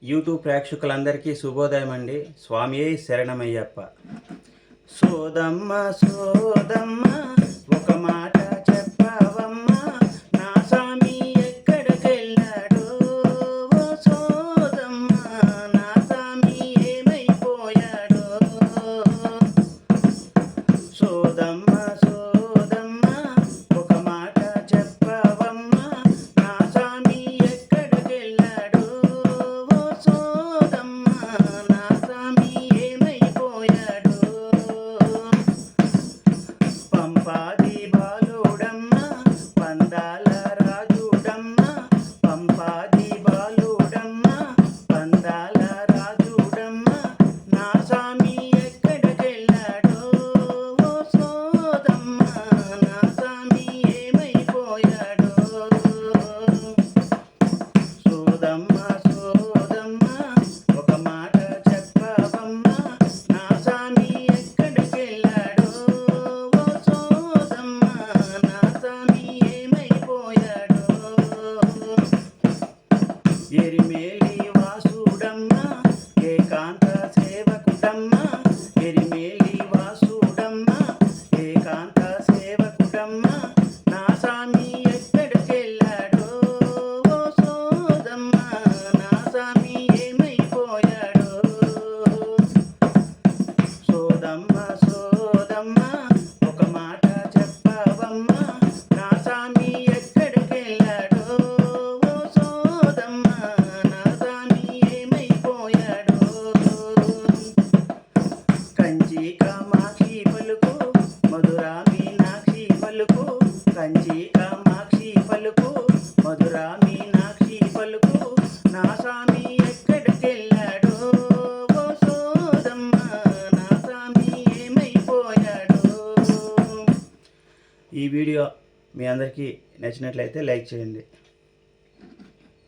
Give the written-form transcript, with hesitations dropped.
YouTube ప్రేక్షకులందరికీ శుభోదయం అండి. స్వామియే శరణమయ్యప్ప. సోదమ్మ సోదమ్మ ఒక మాట చెప్పవమ్మ, నా స్వామి ఎక్కడికెళ్ళాడో. ఓ సోదమ్మ, నా స్వామి ఏమైపోయాడో. సోదమ్మ సోదమ్మ ఒక మాట చెప్పవమ్మ, నా స్వామి ఎక్కడికెళ్ళాడో. ఓ సోదమ్మ, నా స్వామి ఏమైపోయాడో. పంపాది బాలుడమ్మ పందాల రాజుడమ్మ, పంపాది బాలుడమ్మ పందాల రాజుడమ్మ, నా స్వామి ఎక్కడికెళ్ళాడో. ఓ సోదమ్మ, నా స్వామి ఏమైపోయాడో. సోదమ్మ సోదమ్మ ఒక మాట చెప్పవమ్మ, నా స్వామి ఎక్కడికెళ్ళాడో. ఓ సోదమ్మ, నా స్వామి ఏమైపోయాడో. ఎరిమేలి వాసుడమ్మ ఏకాంత సేవకుడమ్మ, ఎరిమేలి వాసుడమ్మ ఏకాంత సేవకుడమ్మ, నా స్వామి ఎక్కడికెళ్ళాడో. ఓ సోదమ్మ, నా స్వామి ఏమైపోయాడో. సోదమ్మ సోదమ్మ ఒక మాట చెప్పవమ్మ, నా స్వామి ఎక్కడికెళ్ళాడో. ఓ సోదమ్మ, నా స్వామి ఏమైపోయాడో. కంచి కామాక్షి పలుకు మధురా మీనాక్షి పలుకు, కంచి కామాక్షి పలుకు మధురా మీనాక్షి పలుకు, నా స్వామి ఎక్కడికెళ్ళాడో. ఓ సోదమ్మ, నా స్వామి ఏమైపోయాడో. ఈ వీడియో మీ అందరికీ నచ్చినట్లయితే లైక్ చేయండి.